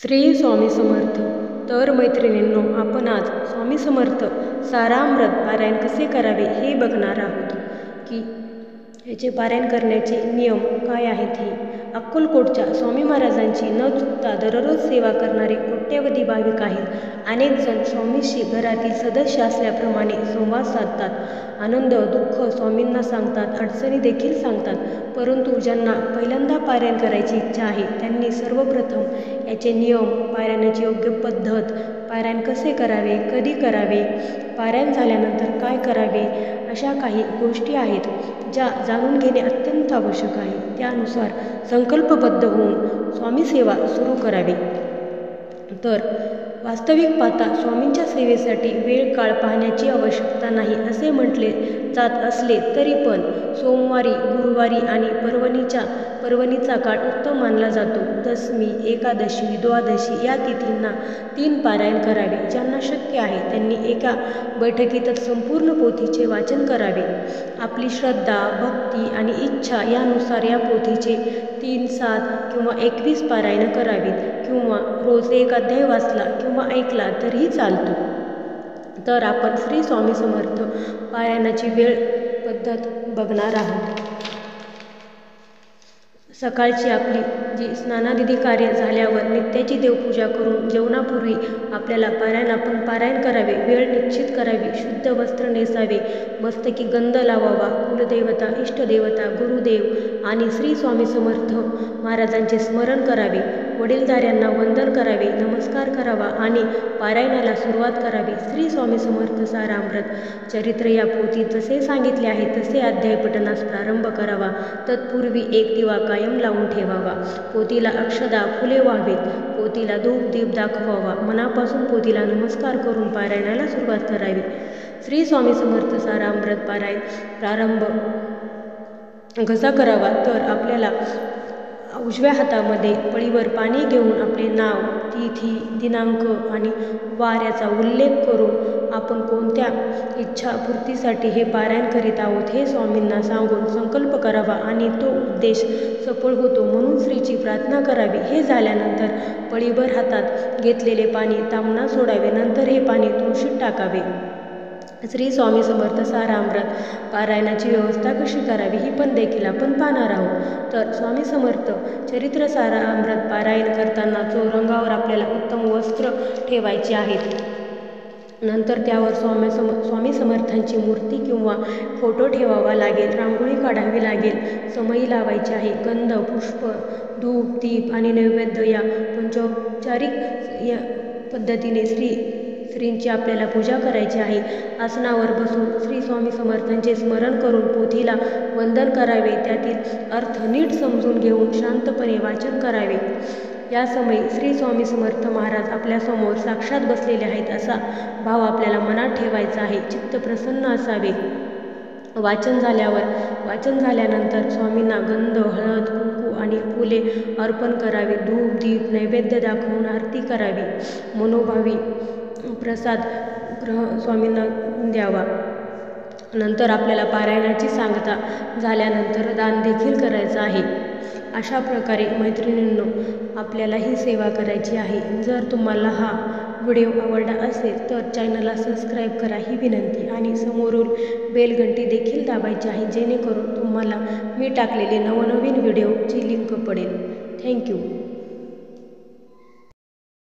श्री स्वामी समर्थ. तर मैत्रिणींनो, आपण आज स्वामी समर्थ सारामृत पारायण कसे करावे हे बघणार आहोत की याचे पारायण करण्याचे नियम काय आहेत. हे अक्कलकोटच्या स्वामी महाराजांची न चुकता दररोज सेवा करणारे कोट्यवधी भाविक आहेत. अनेक जण स्वामींशी घरातील सदस्य असल्याप्रमाणे संवाद साधतात, आनंद दुःख स्वामींना सांगतात, अडचणी देखील सांगतात. परंतु ज्यांना पहिल्यांदा पारायण करायची इच्छा आहे त्यांनी सर्वप्रथम याचे नियम, पारायणाची योग्य पद्धत, पारायण कसे करावे, कधी करावे, पारायण झाल्यानंतर काय करावे, अशा काही गोष्टी आहेत ज्या जाणून घेणे अत्यंत आवश्यक आहे. त्यानुसार संकल्पबद्ध होऊन स्वामी सेवा सुरू करावी. तर वास्तविक पाहता स्वामींच्या सेवेसाठी वेळ काळ पाहण्याची आवश्यकता नाही असे म्हटले जात असले तरी पण सोमवारी, गुरुवारी आणि पर्वणीचा काळ उत्तम मानला जातो. दशमी, एकादशी, द्वादशी या तिथींना 3 पारायण करावे. ज्यांना शक्य आहे त्यांनी एका बैठकीतच संपूर्ण पोथीचे वाचन करावे. आपली श्रद्धा, भक्ती आणि इच्छा यानुसार या पोथीचे 3, 7 किंवा 21 पारायण करावीत, किंवा रोज एक अध्याय वाचला किंवा ऐकला तरीही चालतो. तर आपण श्री स्वामी समर्थ पारायणाची वेळ पद्धत बघणार आहोत. सकाळची आपली जी स्नानादिदी कार्य झाल्यावर नित्याची देवपूजा करून जेवणापूर्वी आपल्याला आपण पारायण करावे. वेळ निश्चित करावी. शुद्ध वस्त्र नेसावे. मस्तकी गंध लावावा. कुलदेवता, इष्टदेवता, गुरुदेव आणि श्री स्वामी समर्थ महाराजांचे स्मरण करावे. वडीलधाऱ्यांना वंदन करावे, नमस्कार करावा आणि पारायणाला सुरुवात करावी. श्री स्वामी समर्थ सारामृत चरित्र या पोथीत जसे सांगितले आहे तसे अध्याय पठणास प्रारंभ करावा. तत्पूर्वी एक दिवा कायम लावून ठेवावा. पोथीला अक्षदा, फुले व्हावीत. पोथीला धूप दीप दाखवावा. मनापासून पोथीला नमस्कार करून पारायणाला सुरुवात करावी. श्री स्वामी समर्थ सारामृत पारायण प्रारंभ कसा करावा, तर आपल्याला उजव्या हातामध्ये पळीवर पाणी घेऊन आपले नाव, तिथी, दिनांक आणि वार याचा उल्लेख करून आपण कोणत्या इच्छापूर्तीसाठी हे पारायण करीत आहोत हे स्वामींना सांगून संकल्प करावा आणि तो उद्देश सफळ होतो म्हणून श्रीची प्रार्थना करावी. हे झाल्यानंतर पळीभर हातात घेतलेले पाणी तांबणा सोडावे. नंतर हे पाणी तुळशीत टाकावे. श्री स्वामी समर्थ सारामृत पारायणाची व्यवस्था कशी करावी ही पण देखील आपण पाहणार आहोत. तर स्वामी समर्थ चरित्र सारामृत पारायण करताना चौरंगावर आपल्याला उत्तम वस्त्र ठेवायचे आहेत. नंतर त्यावर स्वामी समर्थांची मूर्ती किंवा फोटो ठेवावा लागेल. रांगोळी काढावी लागेल. समई लावायची आहे. गंध, पुष्प, धूप, दीप आणि नैवेद्य या पंचोपचारिक या पद्धतीने श्रींची आपल्याला पूजा करायची आहे. आसनावर बसून श्री स्वामी समर्थांचे स्मरण करून पोथीला वंदन करावे. त्यातील अर्थ नीट समजून घेऊन शांतपणे वाचन करावे. या समयी श्री स्वामी समर्थ महाराज आपल्यासमोर साक्षात बसलेले आहेत असा भाव आपल्याला मनात ठेवायचा आहे. चित्त प्रसन्न असावे. वाचन झाल्यानंतर स्वामींना गंध, हळद, कुंकू आणि फुले अर्पण करावे. धूप दीप नैवेद्य दाखवून आरती करावी. मनोभावी प्रसाद स्वामींना द्यावा. नंतर आपल्याला पारायणाची सांगता झाल्यानंतर दान देखील करायचं आहे. अशा प्रकारे मैत्रिणींनो, आपल्याला ही सेवा करायची आहे. जर तुम्हाला हा व्हिडिओ आवडला असेल तर चॅनलला सबस्क्राईब करा ही विनंती आणि समोरून बेल घंटी देखील दाबायची आहे, जेणेकरून तुम्हाला मी टाकलेले नवनवीन व्हिडिओची लिंक पडेल. थँक्यू.